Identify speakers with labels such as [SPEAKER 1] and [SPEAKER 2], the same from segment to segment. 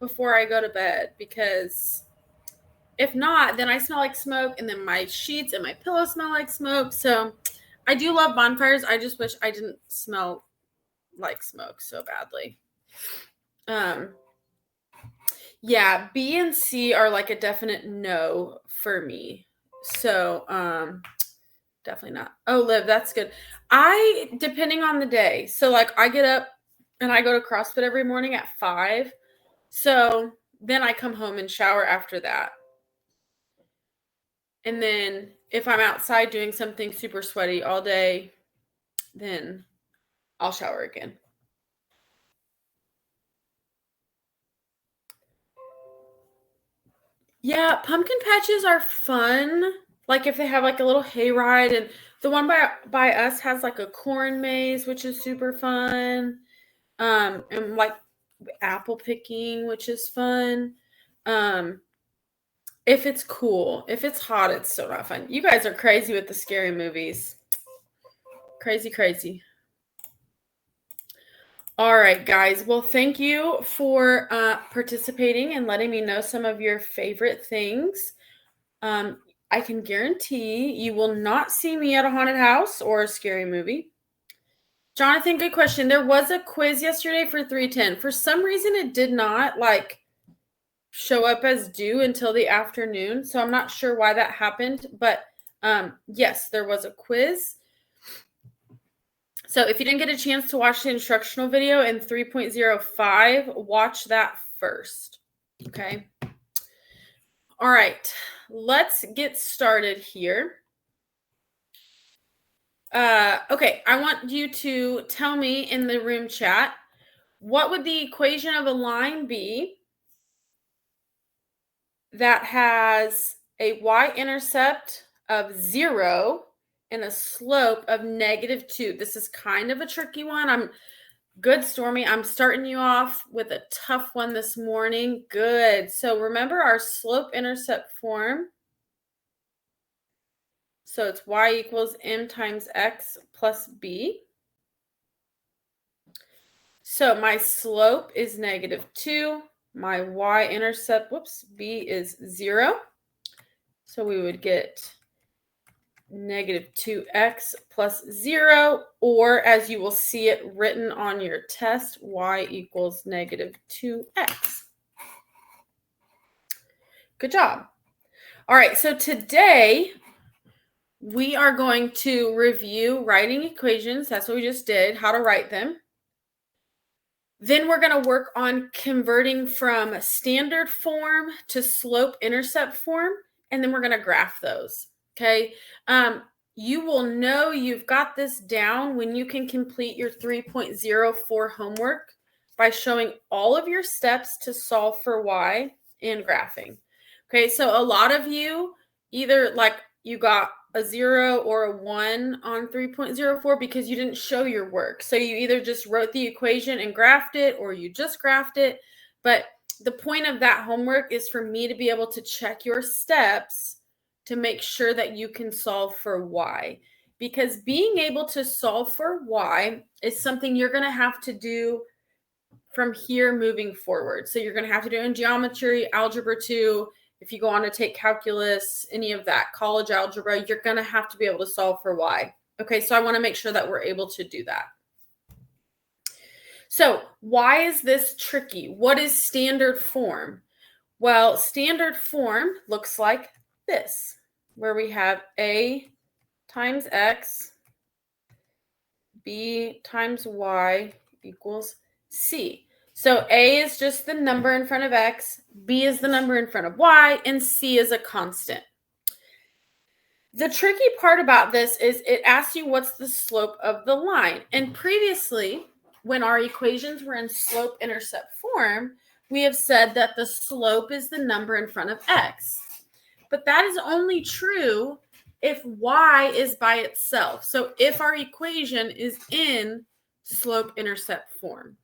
[SPEAKER 1] before I go to bed, because if not, then I smell like smoke, and then my sheets and my pillow smell like smoke. So I do love bonfires. I just wish I didn't smell like smoke so badly. Yeah, B and C are like a definite no for me. So definitely not. Oh, Liv, that's good. Depending on the day. So like I get up and I go to CrossFit every morning at 5. So then I come home and shower after that. And then if I'm outside doing something super sweaty all day, then I'll shower again. Yeah, pumpkin patches are fun. Like if they have like a little hayride, and the one by us has like a corn maze, which is super fun. And like apple picking, which is fun. If it's cool. If it's hot, it's so not fun. You guys are crazy with the scary movies. Crazy, crazy. All right, guys. Well, thank you for participating and letting me know some of your favorite things. I can guarantee you will not see me at a haunted house or a scary movie. Jonathan, good question. There was a quiz yesterday for 310. For some reason, it did not show up as due until the afternoon. So I'm not sure why that happened. But yes, there was a quiz. So if you didn't get a chance to watch the instructional video in 3.05, watch that first. Okay. All right. Let's get started here. Okay, I want you to tell me in the room chat, what would the equation of a line be that has a y-intercept of 0 and a slope of -2? This is kind of a tricky one. Good, Stormy. I'm starting you off with a tough one this morning. Good. So remember our slope-intercept form. So it's y equals m times x plus b. So my slope is -2. My y-intercept, b is 0. So we would get -2x plus 0, or as you will see it written on your test, y equals -2x. Good job. All right, so today we are going to review writing equations. That's what we just did, how to write them. Then we're going to work on converting from standard form to slope-intercept form, and then we're going to graph those, okay? You will know you've got this down when you can complete your 3.04 homework by showing all of your steps to solve for y and graphing. Okay, so a lot of you either like you got a 0 or a 1 on 3.04 because you didn't show your work. So you either just wrote the equation and graphed it, or you just graphed it. But the point of that homework is for me to be able to check your steps to make sure that you can solve for y. Because being able to solve for y is something you're going to have to do from here moving forward. So you're going to have to do it in geometry, algebra 2. If you go on to take calculus, any of that, college algebra, you're going to have to be able to solve for y. Okay, so I want to make sure that we're able to do that. So why is this tricky? What is standard form? Well, standard form looks like this, where we have a times x, b times y equals c. So a is just the number in front of x, b is the number in front of y, and c is a constant. The tricky part about this is it asks you what's the slope of the line. And previously, when our equations were in slope-intercept form, we have said that the slope is the number in front of x. But that is only true if y is by itself. So if our equation is in slope-intercept form.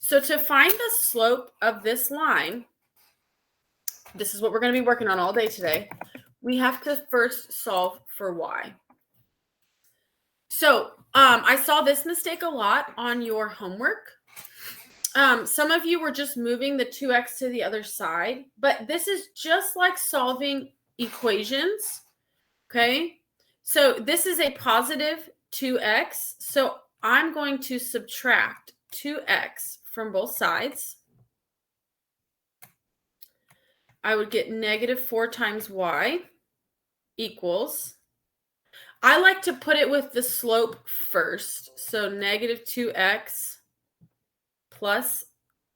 [SPEAKER 1] So to find the slope of this line, this is what we're going to be working on all day today. We have to first solve for y. So I saw this mistake a lot on your homework. Some of you were just moving the 2x to the other side, but this is just like solving equations, okay? So this is a positive 2x, so I'm going to subtract 2x from both sides. I would get negative 4 times y equals, I like to put it with the slope first, so negative 2x plus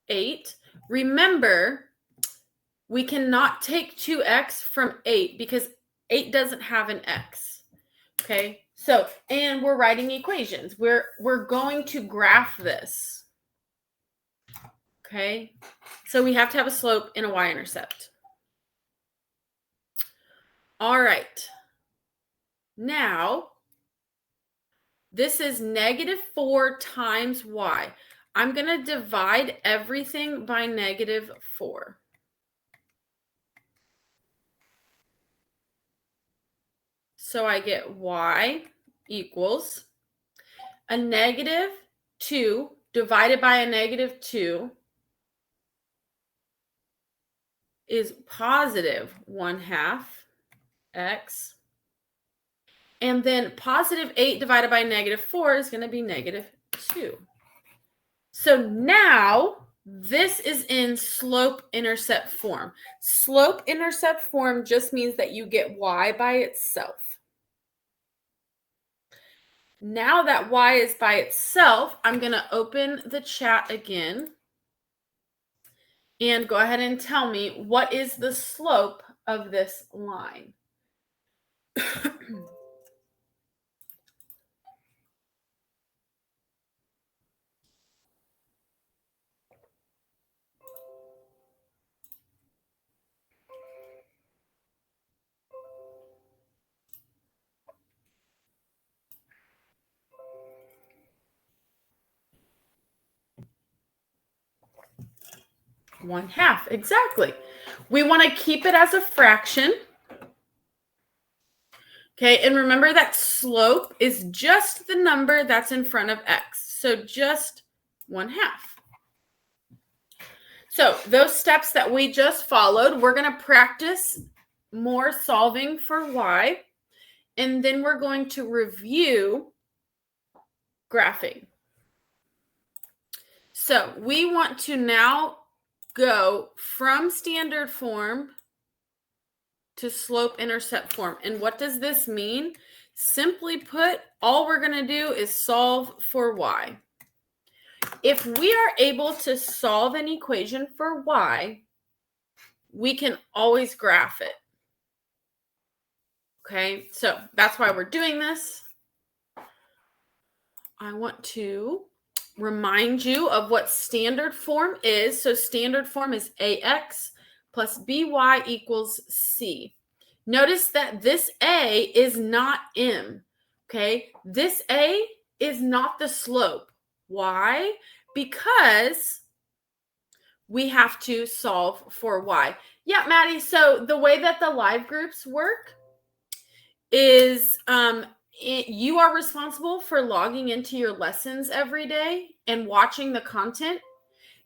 [SPEAKER 1] 8. Remember, we cannot take 2x from 8 because 8 doesn't have an x. Okay, so, and we're writing equations. We're going to graph this. Okay, so we have to have a slope and a y-intercept. All right. Now, this is negative 4 times y. I'm going to divide everything by negative 4. So I get y equals a negative 2 divided by a negative 2 is positive 1/2 x. And then positive 8 divided by negative 4 is going to be negative 2. So now this is in slope-intercept form. Slope-intercept form just means that you get y by itself. Now that y is by itself, I'm going to open the chat again and go ahead and tell me what is the slope of this line. 1/2, exactly. We want to keep it as a fraction. Okay, and remember that slope is just the number that's in front of x. So just 1/2. So those steps that we just followed, we're going to practice more solving for y. And then we're going to review graphing. So we want to now go from standard form to slope-intercept form. And what does this mean? Simply put, all we're going to do is solve for y. If we are able to solve an equation for y, we can always graph it. Okay, so that's why we're doing this. I want to remind you of what standard form is. So standard form is ax plus by equals c. Notice that this a is not m. Okay, this a is not the slope. Why? Because we have to solve for y. Yeah, Maddie, so the way that the live groups work is you are responsible for logging into your lessons every day and watching the content.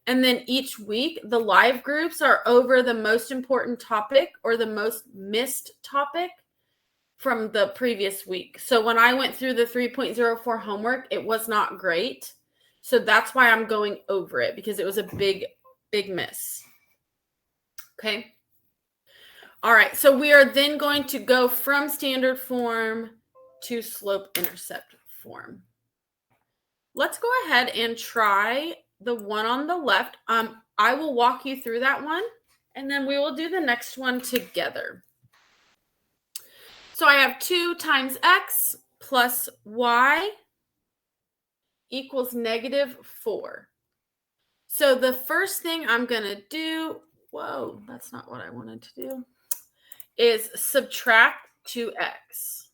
[SPEAKER 1] And then each week, the live groups are over the most important topic or the most missed topic from the previous week. So when I went through the 3.04 homework, it was not great. So that's why I'm going over it, because it was a big miss. Okay. All right. So we are then going to go from standard form to slope-intercept form. Let's go ahead and try the one on the left. I will walk you through that one, and then we will do the next one together. So I have 2 times x plus y equals negative 4. So the first thing I'm going to do, whoa, that's not what I wanted to do, is subtract 2x.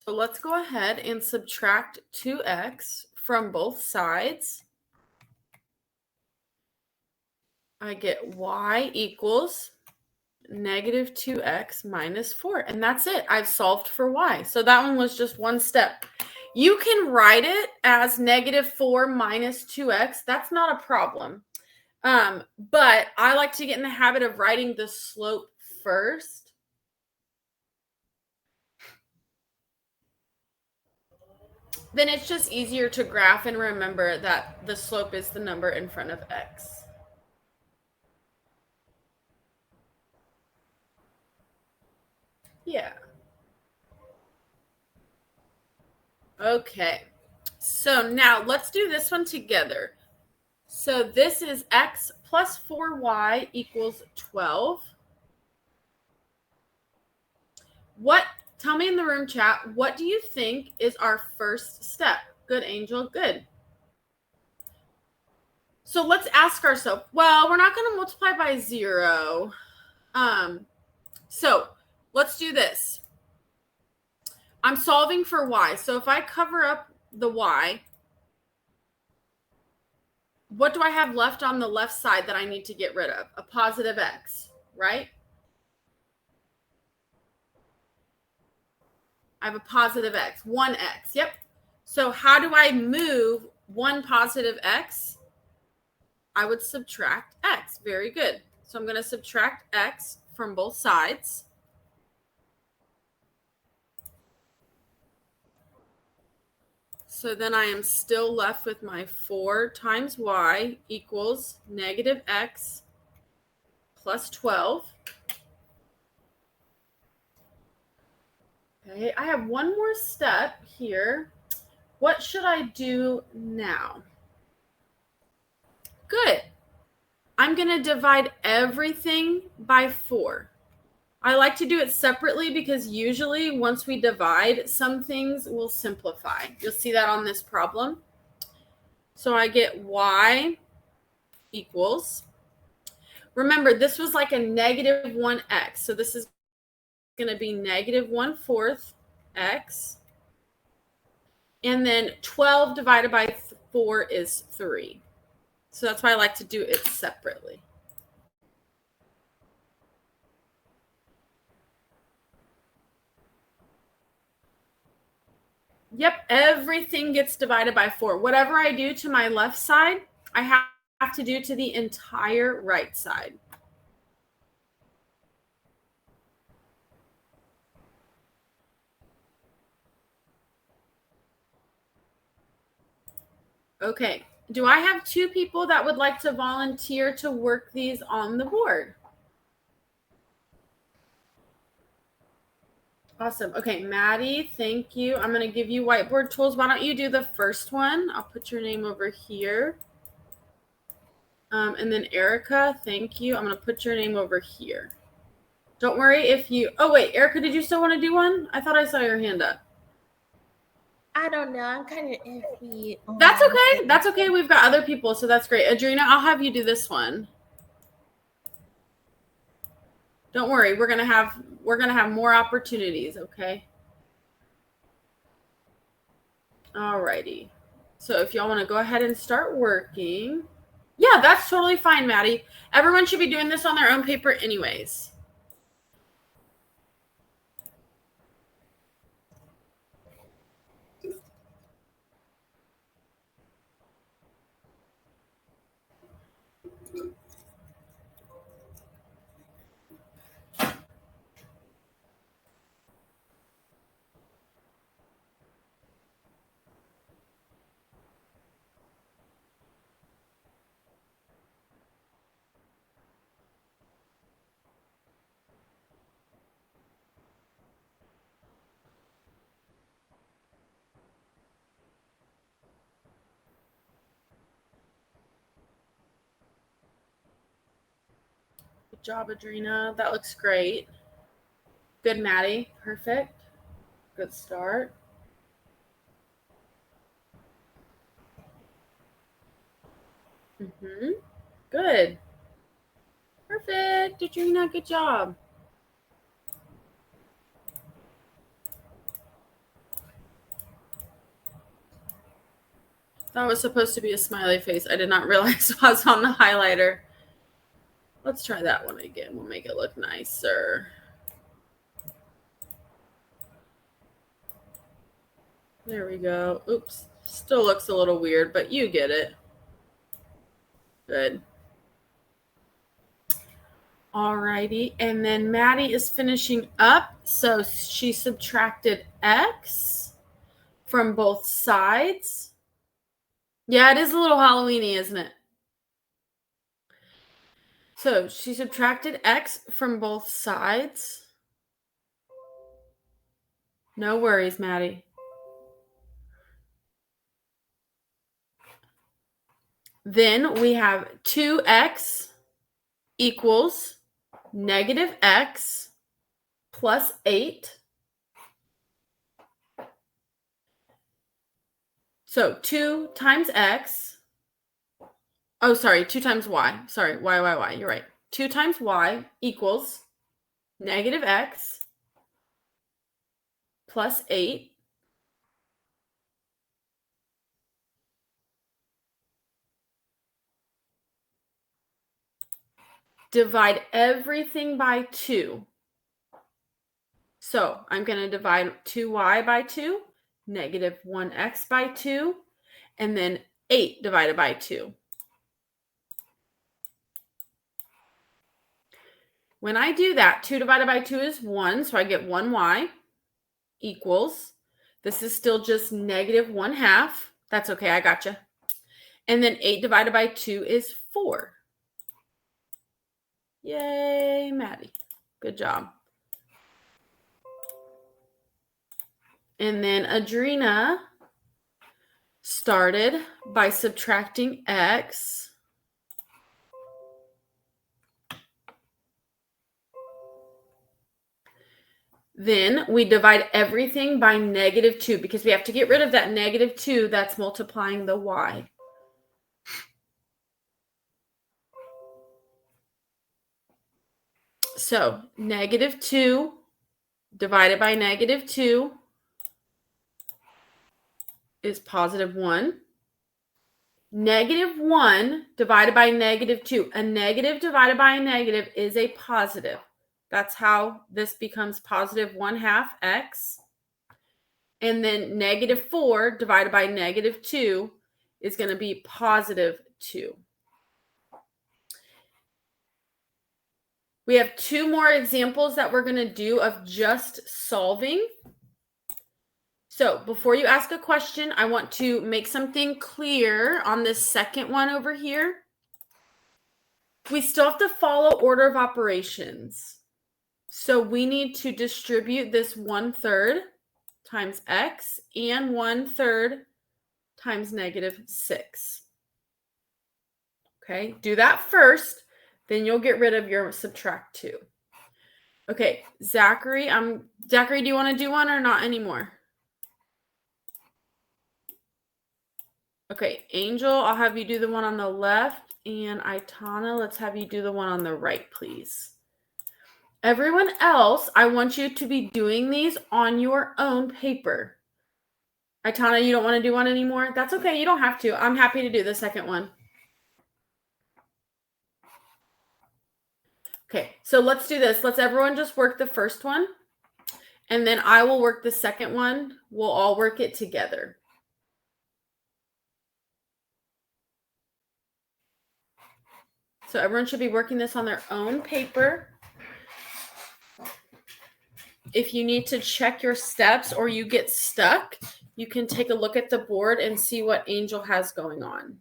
[SPEAKER 1] So let's go ahead and subtract 2x from both sides. I get y equals negative 2x minus 4. And that's it. I've solved for y. So that one was just one step. You can write it as -4 minus 2x. That's not a problem. But I like to get in the habit of writing the slope first. Then it's just easier to graph and remember that the slope is the number in front of x. Yeah. Okay. So now let's do this one together. So this is x plus 4y equals 12. Tell me in the room chat, what do you think is our first step? Good, Angel, good. So let's ask ourselves, well, we're not going to multiply by 0. So let's do this. I'm solving for y. So if I cover up the y, what do I have left on the left side that I need to get rid of? A positive x, right? I have a positive x, 1x. Yep. So how do I move one positive x? I would subtract x. Very good. So I'm going to subtract x from both sides. So then I am still left with my 4 times y equals negative x plus 12. Okay, I have one more step here. What should I do now? Good. I'm going to divide everything by 4. I like to do it separately because usually once we divide, some things will simplify. You'll see that on this problem. So I get y equals, remember, this was like a negative 1x. So this is going to be negative 1/4 x. And then 12 divided by 4 is 3. So that's why I like to do it separately. Yep, everything gets divided by 4. Whatever I do to my left side, I have to do to the entire right side. Okay, do I have 2 people that would like to volunteer to work these on the board? Awesome. Okay, Maddie, thank you. I'm going to give you whiteboard tools. Why don't you do the first one? I'll put your name over here. And then Erica, thank you. I'm going to put your name over here. Don't worry if you... Oh, wait, Erica, did you still want to do one? I thought I saw your hand up.
[SPEAKER 2] I don't know. I'm kind of iffy.
[SPEAKER 1] That's okay. That's okay. We've got other people, so that's great. Adrena, I'll have you do this one. Don't worry. We're gonna have more opportunities, okay? Alrighty. So if y'all want to go ahead and start working. Yeah, that's totally fine, Maddie. Everyone should be doing this on their own paper anyways. Good job, Adrena. That looks great. Good, Maddie. Perfect. Good start. Good. Perfect, Adrena. Good job. That was supposed to be a smiley face. I did not realize it was on the highlighter. Let's try that one again. We'll make it look nicer. There we go. Oops. Still looks a little weird, but you get it. Good. Alrighty. And then Maddie is finishing up. So she subtracted X from both sides. Yeah, it is a little Halloweeny, isn't it? So she subtracted X from both sides. No worries, Maddie. Then we have 2x equals negative x plus 8. So 2 times x. Oh, sorry, 2 times y. Sorry, y. You're right. 2 times y equals negative x plus 8. Divide everything by 2. So I'm going to divide 2y by 2, negative 1x by 2, and then 8 divided by 2. When I do that, 2 divided by 2 is 1, so I get 1y equals, this is still just negative 1/2. That's okay, I gotcha. And then 8 divided by 2 is 4. Yay, Maddie. Good job. And then Adrena started by subtracting x. Then we divide everything by negative 2 because we have to get rid of that negative 2 that's multiplying the y. So negative 2 divided by negative 2 is positive 1. Negative 1 divided by negative 2. A negative divided by a negative is a positive. That's how this becomes positive 1/2 x. And then negative 4 divided by negative 2 is going to be positive 2. We have 2 more examples that we're going to do of just solving. So before you ask a question, I want to make something clear on this second one over here. We still have to follow order of operations. So we need to distribute this 1/3 times x and 1/3 times negative 6. Okay, do that first, then you'll get rid of your subtract 2. Okay, Zachary, do you want to do one or not anymore? Okay, Angel, I'll have you do the one on the left, and Aitana, let's have you do the one on the right, please. Everyone else, I want you to be doing these on your own paper. Aitana, you don't want to do one anymore? That's okay, you don't have to. I'm happy to do the second one. Okay, so let's do this. Let's everyone just work the first one, and then I will work the second one. We'll all work it together. So everyone should be working this on their own paper. If you need to check your steps or you get stuck, you can take a look at the board and see what Angel has going on.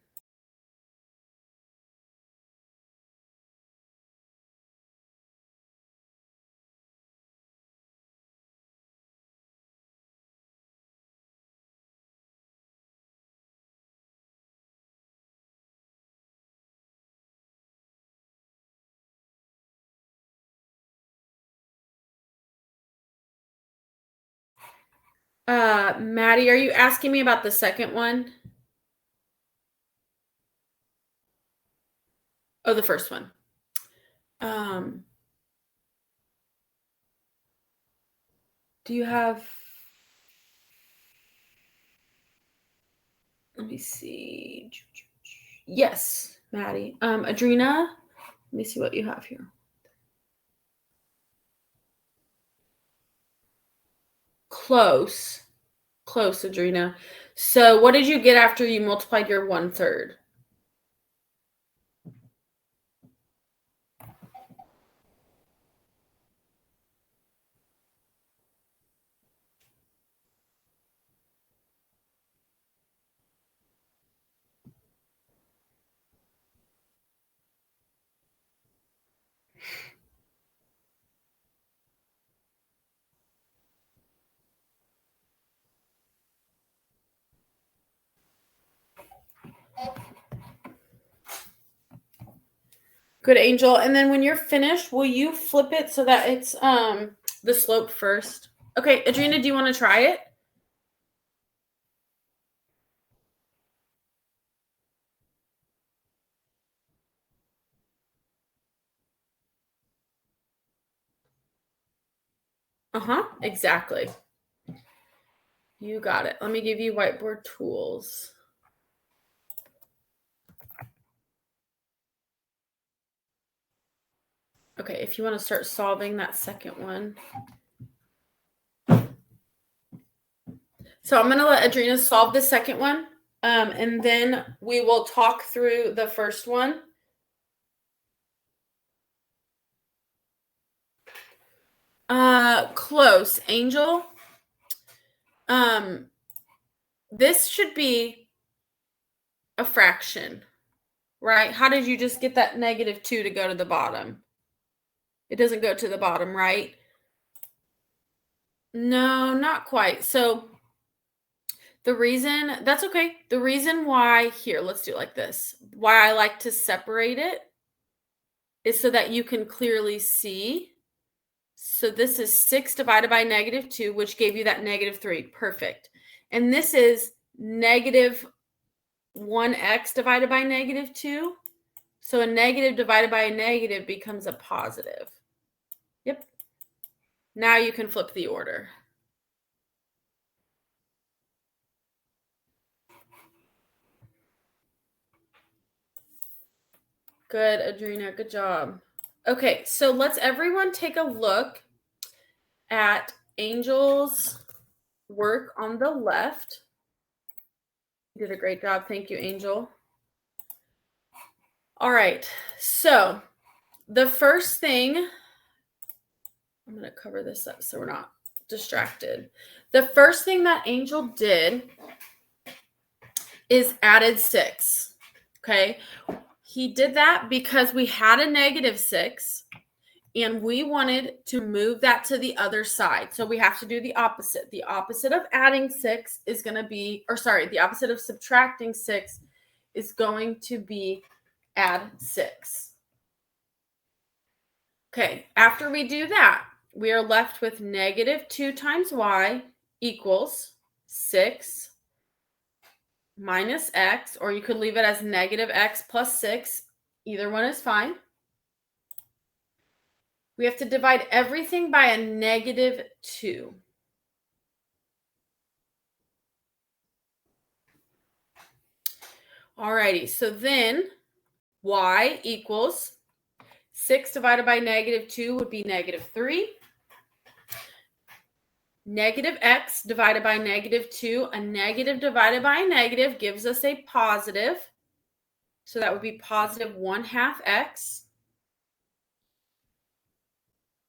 [SPEAKER 1] Maddie, are you asking me about the second one? Oh, the first one. Do you have, let me see. Yes, Maddie. Adrena, let me see what you have here. Close. Close, Adrena. So what did you get after you multiplied your 1/3? Good, Angel. And then when you're finished, will you flip it so that it's the slope first? Okay, Adrena, do you want to try it? Exactly. You got it. Let me give you whiteboard tools. Okay, if you want to start solving that second one. So I'm going to let Adrena solve the second one, and then we will talk through the first one. Close, Angel. This should be a fraction, right? How did you just get that -2 to go to the bottom? It doesn't go to the bottom, right? No, not quite. So the reason, that's okay. The reason why, here, let's do it like this. Why I like to separate it is so that you can clearly see. So this is 6 divided by -2, which gave you that -3. Perfect. And this is -1x divided by -2. So a negative divided by a negative becomes a positive. Yep. Now you can flip the order. Good, Adrena. Good job. Okay, so let's everyone take a look at Angel's work on the left. You did a great job. Thank you, Angel. All right, so the first thing, I'm going to cover this up so we're not distracted. The first thing that Angel did is added 6, okay? He did that because we had a -6 and we wanted to move that to the other side. So we have to do the opposite. The opposite of adding 6 is going to be, the opposite of subtracting 6 is going to be add 6. Okay, after we do that, we are left with -2 times y equals 6 minus x, or you could leave it as -x plus 6. Either one is fine. We have to divide everything by a -2. Alrighty, so then y equals 6 divided by -2 would be -3. -x divided by -2, a negative divided by a negative gives us a positive. So that would be positive 1/2 x.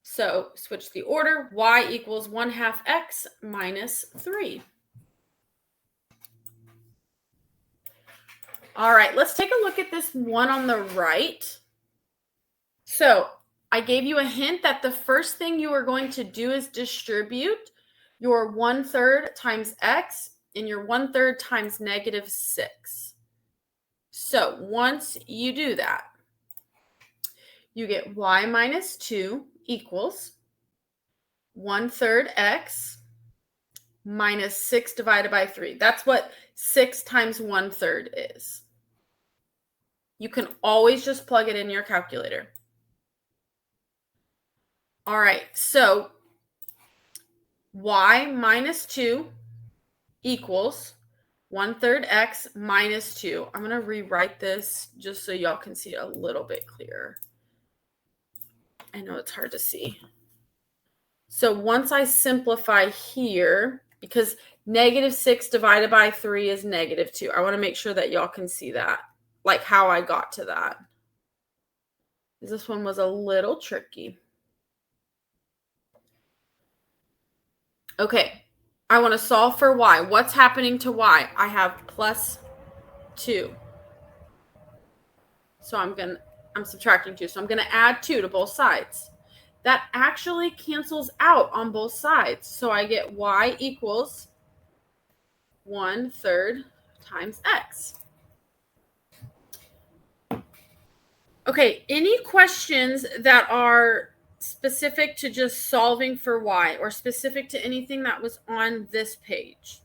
[SPEAKER 1] So switch the order. Y equals 1/2 x minus 3. All right, let's take a look at this one on the right. So I gave you a hint that the first thing you are going to do is distribute your 1/3 times x and your 1/3 times -6. So once you do that, you get y minus 2 equals 1/3 x minus 6 divided by 3. That's what 6 times 1/3 is. You can always just plug it in your calculator. All right, so y minus 2 equals 1/3 x minus 2. I'm going to rewrite this just so y'all can see it a little bit clearer. I know it's hard to see. So once I simplify here, because -6 divided by 3 is -2. I want to make sure that y'all can see that, like how I got to that. This one was a little tricky. Okay, I want to solve for y. What's happening to y? I have +2. So I'm subtracting 2. So I'm going to add 2 to both sides. That actually cancels out on both sides. So I get y equals 1/3 times x. Okay, any questions that are specific to just solving for y or specific to anything that was on this page?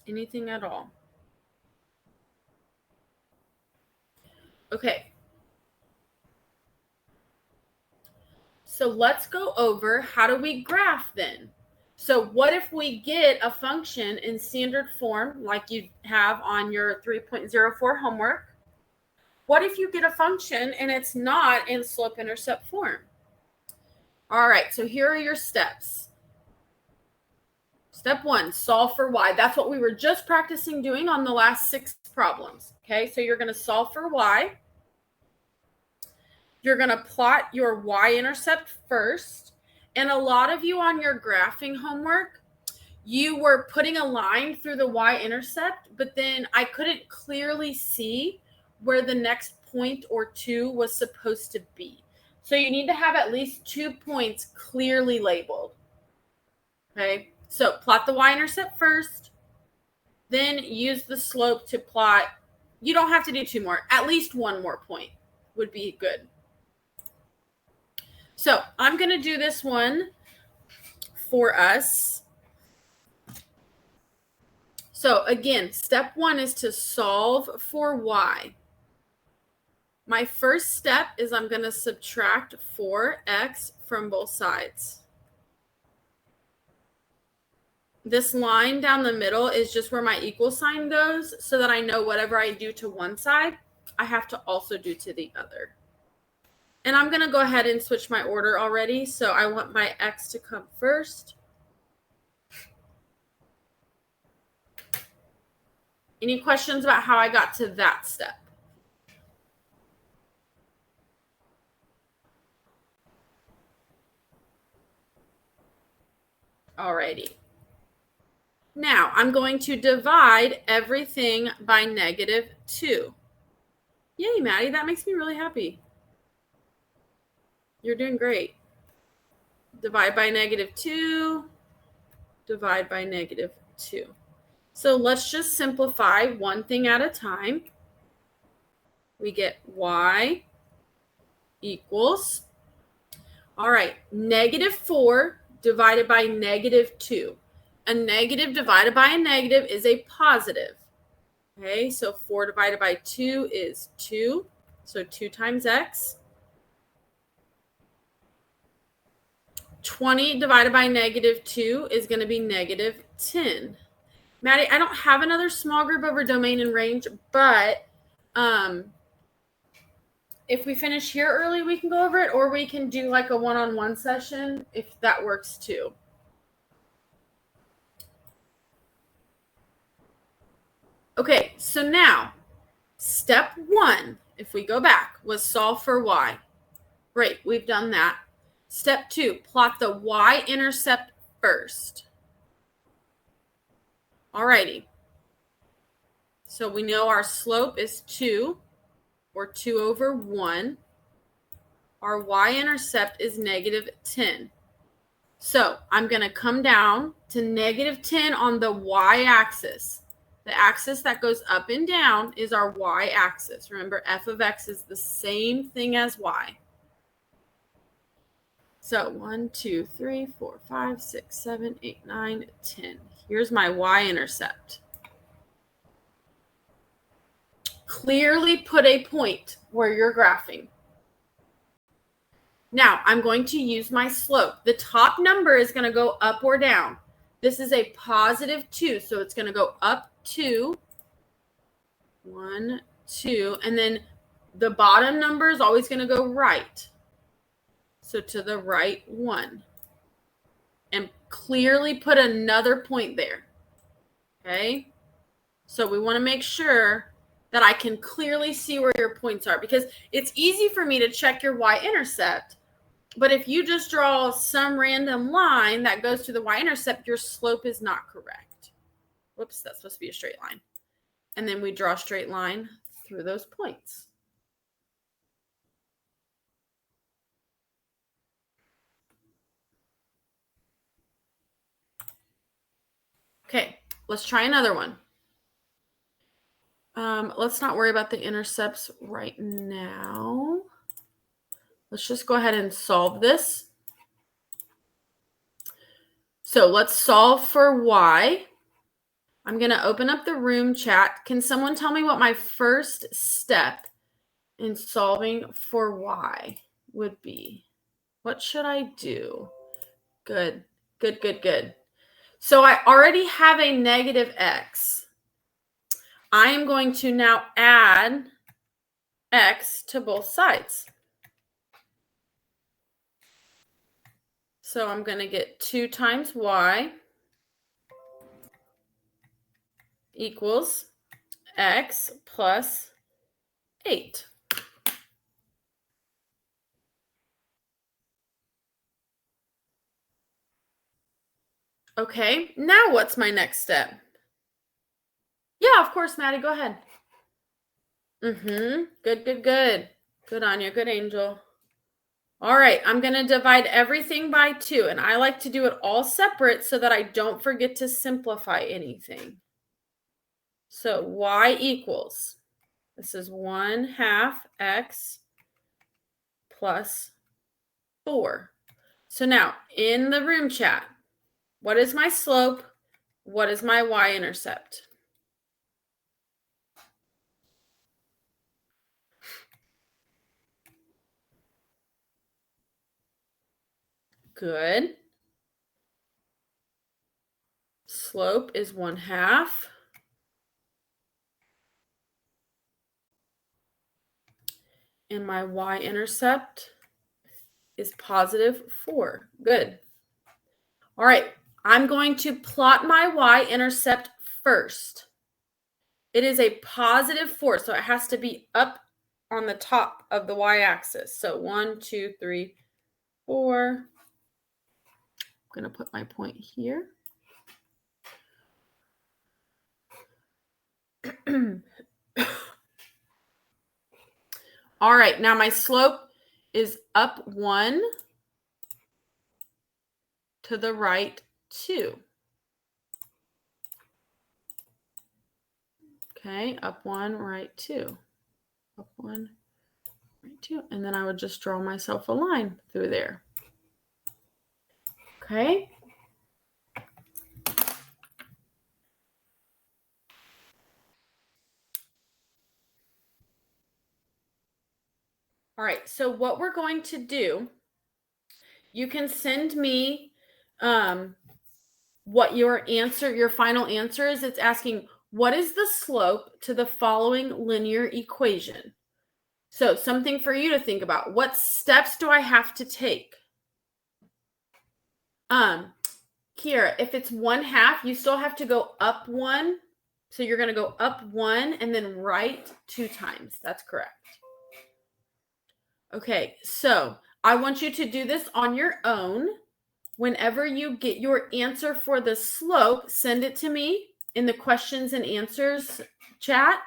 [SPEAKER 1] Anything at all? Okay. So let's go over how do we graph then? So what if we get a function in standard form like you have on your 3.04 homework? What if you get a function and it's not in slope-intercept form? All right, so here are your steps. Step 1, solve for y. That's what we were just practicing doing on the last 6 problems. Okay, so you're going to solve for y. You're going to plot your y-intercept first. And a lot of you on your graphing homework, you were putting a line through the y-intercept, but then I couldn't clearly see where the next point or 2 was supposed to be. So you need to have at least 2 points clearly labeled. Okay, so plot the y-intercept first, then use the slope to plot. You don't have to do 2 more. At least 1 more point would be good. So I'm going to do this one for us. So again, step 1 is to solve for y. My first step is I'm going to subtract 4x from both sides. This line down the middle is just where my equal sign goes, so that I know whatever I do to one side, I have to also do to the other. And I'm going to go ahead and switch my order already. So I want my x to come first. Any questions about how I got to that step? Alrighty. Now I'm going to divide everything by -2. Yay, Maddie, that makes me really happy. You're doing great. Divide by -2, divide by -2. So let's just simplify one thing at a time. We get y equals, all right, -4 divided by -2. A negative divided by a negative is a positive. Okay, so 4 divided by 2 is 2. So 2 times x. 20 divided by -2 is going to be -10. Maddie, I don't have another small group over domain and range, but if we finish here early, we can go over it, or we can do like a one-on-one session if that works too. Okay, so now step 1, if we go back, was solve for y. Great, we've done that. Step 2, plot the y-intercept first. Alrighty. So we know our slope is 2, or 2 over 1. Our y-intercept is -10. So I'm going to come down to -10 on the y-axis. The axis that goes up and down is our y-axis. Remember, f of x is the same thing as y. So 1, 2, 3, 4, 5, 6, 7, 8, 9, 10. Here's my y-intercept. Clearly put a point where you're graphing. Now I'm going to use my slope. The top number is going to go up or down. This is a +2, so it's going to go up 2, 1, 2, and then the bottom number is always going to go right. So to the right 1. And clearly put another point there. Okay? So we want to make sure that I can clearly see where your points are, because it's easy for me to check your y-intercept, but if you just draw some random line that goes to the y-intercept, your slope is not correct. Whoops, that's supposed to be a straight line. And then we draw a straight line through those points. Okay, let's try another one. Let's not worry about the intercepts right now. Let's just go ahead and solve this. So let's solve for y. I'm going to open up the room chat. Can someone tell me what my first step in solving for y would be? What should I do? Good, good, good, good. So I already have a negative x. I am going to now add x to both sides. So I'm going to get 2 times y equals x plus 8. Okay, now what's my next step? Yeah, of course, Maddie, go ahead. Good, good, good. Good, Anya. Good, Angel. All right, I'm going to divide everything by 2, and I like to do it all separate so that I don't forget to simplify anything. So y equals, this is 1/2 x plus 4. So now, in the room chat, what is my slope? What is my y-intercept? Good. Slope is 1/2. And my y-intercept is positive 4. Good. All right. I'm going to plot my y-intercept first. It is a positive 4, so it has to be up on the top of the y-axis. So 1, 2, 3, 4. I'm going to put my point here. All right, now my slope is up 1, to the right 2. Okay, up 1, right 2. Up 1, right 2. And then I would just draw myself a line through there. Okay. All right, so what we're going to do, you can send me what your final answer is. It's asking, what is the slope to the following linear equation? So something for you to think about. What steps do I have to take? Kiera, if it's 1/2, you still have to go up 1. So you're going to go up 1 and then right 2 times. That's correct. Okay, so I want you to do this on your own. Whenever you get your answer for the slope, send it to me in the questions and answers chat.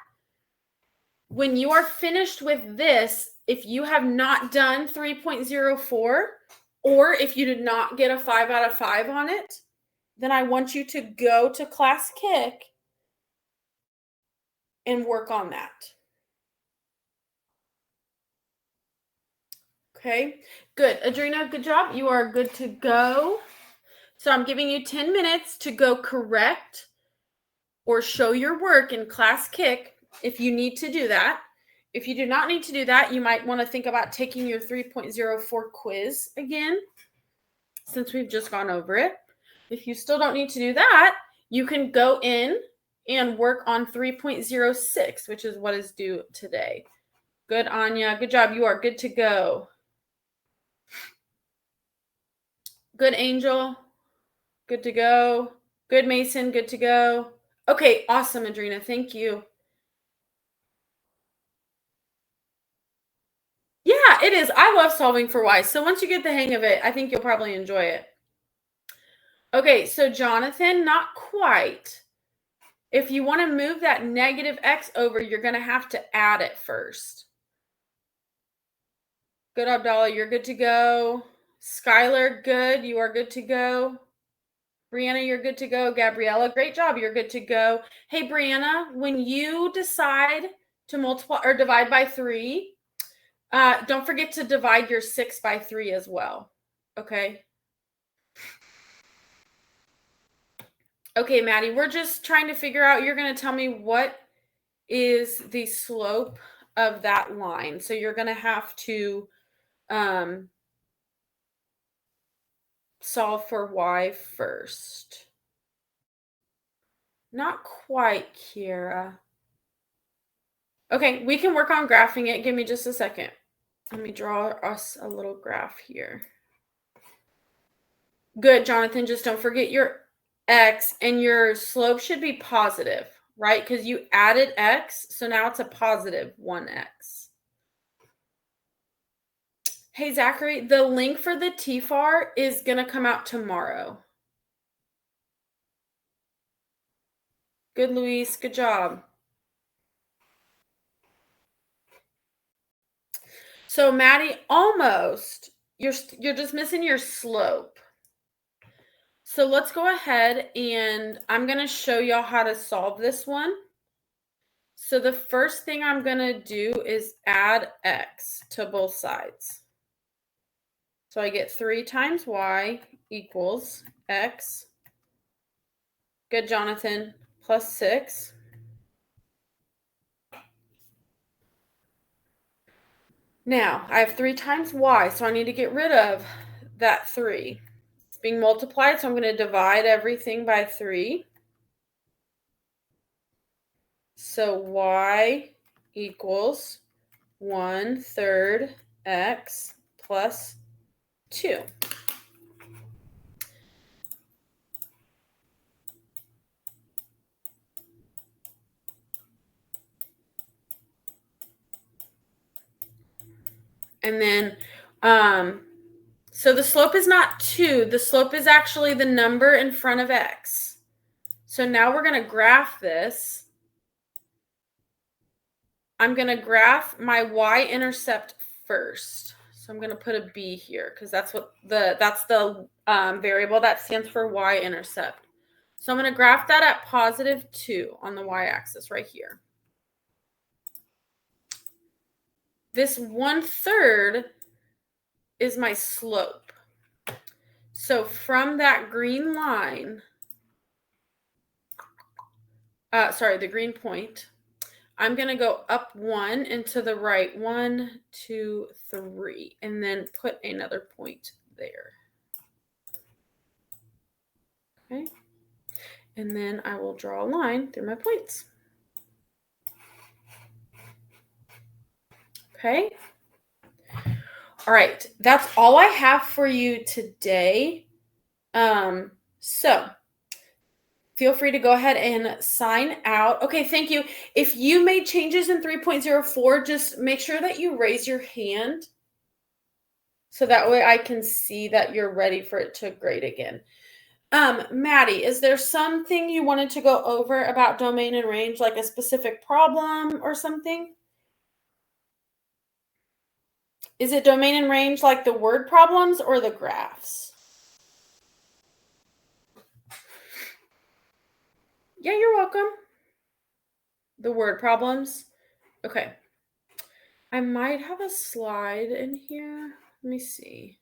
[SPEAKER 1] When you are finished with this, if you have not done 3.04, or if you did not get a 5 out of 5 on it, then I want you to go to Classkick and work on that. Okay, good. Adrena, good job. You are good to go. So I'm giving you 10 minutes to go correct or show your work in Classkick if you need to do that. If you do not need to do that, you might want to think about taking your 3.04 quiz again, since we've just gone over it. If you still don't need to do that, you can go in and work on 3.06, which is what is due today. Good, Anya. Good job. You are good to go. Good, Angel. Good to go. Good, Mason. Good to go. Okay, awesome, Adrena. Thank you. Yeah, it is. I love solving for y. So once you get the hang of it, I think you'll probably enjoy it. Okay, so Jonathan, not quite. If you want to move that negative x over, you're going to have to add it first. Good, Abdallah. You're good to go. Skylar, good. You are good to go. Brianna, you're good to go. Gabriella, great job. You're good to go. Hey, Brianna, when you decide to multiply or divide by 3, don't forget to divide your 6 by 3 as well. Okay. Okay, Maddie, we're just trying to figure out, you're going to tell me what is the slope of that line. So you're going to have to solve for y first. Not quite, Kiera. Okay, we can work on graphing it. Give me just a second. Let me draw us a little graph here. Good, Jonathan. Just don't forget your x, and your slope should be positive, right? Because you added x, so now it's a positive 1x. Hey, Zachary, the link for the TFAR is going to come out tomorrow. Good, Luis. Good job. So, Maddie, almost. You're just missing your slope. So let's go ahead and I'm going to show y'all how to solve this one. So the first thing I'm going to do is add x to both sides. So I get 3 times y equals x. Good, Jonathan. Plus 6. Now, I have 3 times y, so I need to get rid of that 3. It's being multiplied, so I'm going to divide everything by 3. So y equals 1/3 x plus 2. And then, so the slope is not 2. The slope is actually the number in front of x. So now we're going to graph this. I'm going to graph my y-intercept first. So I'm going to put a b here because that's the variable that stands for y-intercept. So I'm going to graph that at positive 2 on the y-axis right here. This 1/3 is my slope. So from that green line, the green point, I'm going to go up 1 and to the right, 1, 2, 3, and then put another point there. Okay. And then I will draw a line through my points. Okay. All right. That's all I have for you today. So feel free to go ahead and sign out. Okay, thank you. If you made changes in 3.04, just make sure that you raise your hand so that way I can see that you're ready for it to grade again. Maddie, is there something you wanted to go over about domain and range, like a specific problem or something? Is it domain and range like the word problems or the graphs? Yeah, you're welcome. The word problems? Okay. I might have a slide in here. Let me see.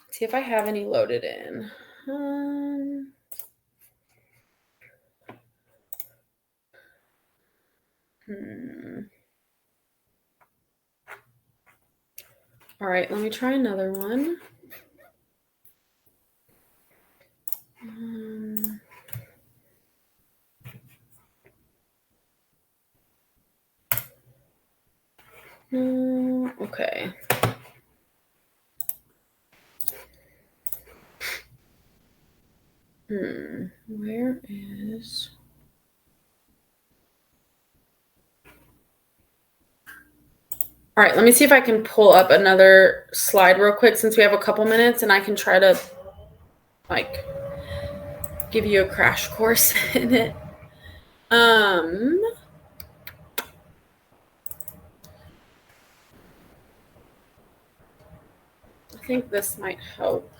[SPEAKER 1] See if I have any loaded in. All right, let me try another one. Okay. Where is... All right, let me see if I can pull up another slide real quick since we have a couple minutes, and I can try to like give you a crash course in it. I think this might help.